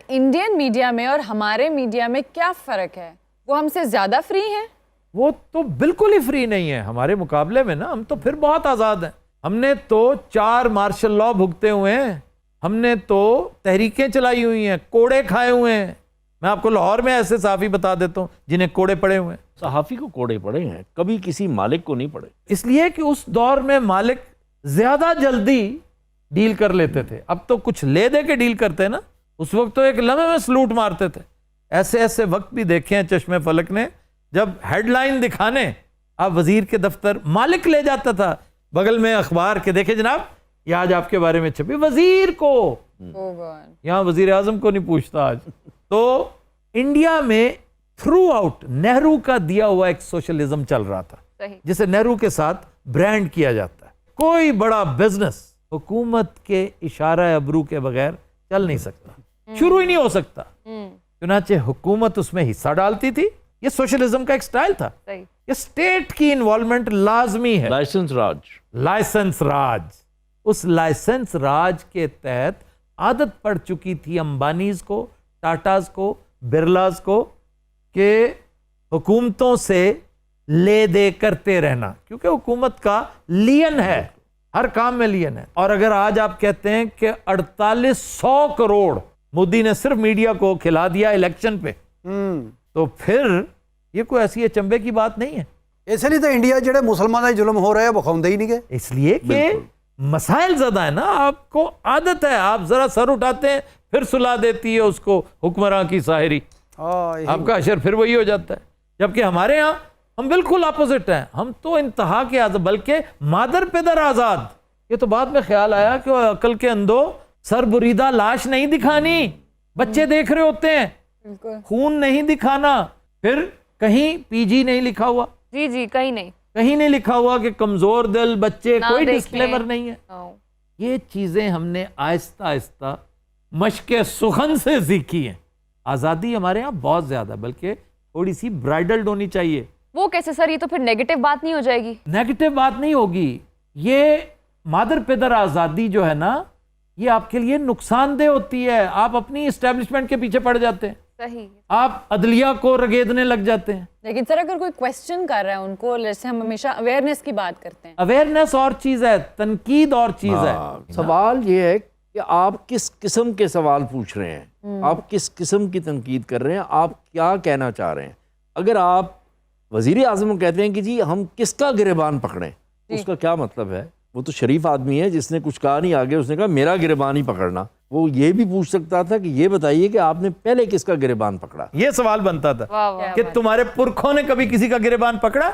Indian media میں اور ہمارے میڈیا میں کیا فرق ہے؟ وہ ہم سے زیادہ فری ہیں؟ وہ تو بالکل ہی فری نہیں ہے ہمارے مقابلے میں نا. ہم تو پھر بہت آزاد ہیں. ہم نے تو 4 مارشل لا بھگتے ہوئے ہیں, ہم نے تو تحریکیں چلائی ہوئی ہیں, کوڑے کھائے ہوئے ہیں. میں آپ کو لاہور میں ایسے صحافی بتا دیتا ہوں جنہیں کوڑے پڑے ہوئے ہیں. صحافی کو کوڑے پڑے ہیں, کبھی کسی مالک کو نہیں پڑے. اس لیے کہ اس دور میں مالک زیادہ جلدی ڈیل کر لیتے تھے. اب تو کچھ لے دے کے ڈیل کرتے ہیں نا, اس وقت تو ایک لمحے میں سلوٹ مارتے تھے. ایسے ایسے وقت بھی دیکھے ہیں چشمے فلک نے جب ہیڈ لائن دکھانے آپ وزیر کے دفتر مالک لے جاتا تھا بغل میں اخبار کے, دیکھیں جناب یہ آج آپ کے بارے میں چھپی, وزیر کو, یہاں وزیر اعظم کو نہیں پوچھتا آج. تو انڈیا میں تھرو آؤٹ نہرو کا دیا ہوا ایک سوشلزم چل رہا تھا جسے نہرو کے ساتھ برانڈ کیا جاتا ہے. کوئی بڑا بزنس حکومت کے اشارہ ابرو کے بغیر چل نہیں سکتا, شروع ہی نہیں ہو سکتا. چنانچہ حکومت اس میں حصہ ڈالتی تھی. یہ سوشلزم کا ایک سٹائل تھا. یہ اسٹیٹ کی انوالومنٹ لازمی ہے. لائسنس راج, لائسنس راج. اس لائسنس راج کے تحت عادت پڑ چکی تھی امبانیز کو, ٹاٹاز کو, برلاز کو کہ حکومتوں سے لے دے کرتے رہنا, کیونکہ حکومت کا لین ہے, ہر کام میں لین ہے. اور اگر آج آپ کہتے ہیں کہ 4800 کروڑ مودی نے صرف میڈیا کو کھلا دیا الیکشن پہ, تو پھر یہ کوئی ایسی اچنبے کی بات نہیں ہے. اس لیے تو انڈیا جڑے مسلمانوں ظلم ہو رہے ہیں بخاؤندے ہی نہیں گئے, اس لیے کہ مسائل زیادہ ہے نا. آپ کو عادت ہے, آپ ذرا سر اٹھاتے ہیں پھر سلا دیتی ہے اس کو حکمراں کی ساحری, آپ کا اشر پھر وہی ہو جاتا ہے. جبکہ ہمارے ہاں ہم بالکل اپوزٹ ہیں, ہم تو انتہا کے آزاد, بلکہ مادر پدر آزاد. یہ تو بعد میں خیال آیا کہ عقل کے اندھو سر بریدہ لاش نہیں دکھانی, بچے دیکھ رہے ہوتے ہیں, خون نہیں دکھانا. پھر کہیں پی جی نہیں لکھا ہوا, جی کہیں نہیں لکھا ہوا کہ کمزور دل بچے, کوئی ڈسکلیمر نہیں ہے. یہ چیزیں ہم نے آہستہ آہستہ مشق سخن سے سیکھی ہیں. آزادی ہمارے ہاں بہت زیادہ, بلکہ تھوڑی سی برائڈلڈ ہونی چاہیے. وہ کیسے سر؟ یہ تو پھر نیگیٹو بات نہیں ہو جائے گی؟ نیگیٹو بات نہیں ہوگی. یہ مادر پدر آزادی جو ہے نا, یہ آپ کے لیے نقصان دہ ہوتی ہے. آپ اپنی اسٹیبلشمنٹ کے پیچھے پڑ جاتے ہیں, صحیح, آپ عدلیہ کو رگیدنے لگ جاتے ہیں. لیکن سر اگر کوئی کویسچن کر رہا ہے ان کو, جیسے ہم ہمیشہ اویئرنیس کی بات کرتے ہیں, اویئرنیس اور چیز ہے, تنقید اور چیز ہے. سوال یہ ہے کہ آپ کس قسم کے سوال پوچھ رہے ہیں, آپ کس قسم کی تنقید کر رہے ہیں, آپ کیا کہنا چاہ رہے ہیں. اگر آپ وزیر اعظم کو کہتے ہیں کہ جی ہم کس کا گریبان پکڑیں, اس کا کیا مطلب ہے؟ وہ تو شریف آدمی ہے جس نے کچھ کہا نہیں آگے, اس نے کہا میرا گریبان ہی پکڑنا. وہ یہ بھی پوچھ سکتا تھا کہ یہ بتائیے کہ آپ نے پہلے کس کا گریبان پکڑا. یہ سوال بنتا تھا کہ تمہارے پرکھوں نے کبھی کسی کا گریبان پکڑا,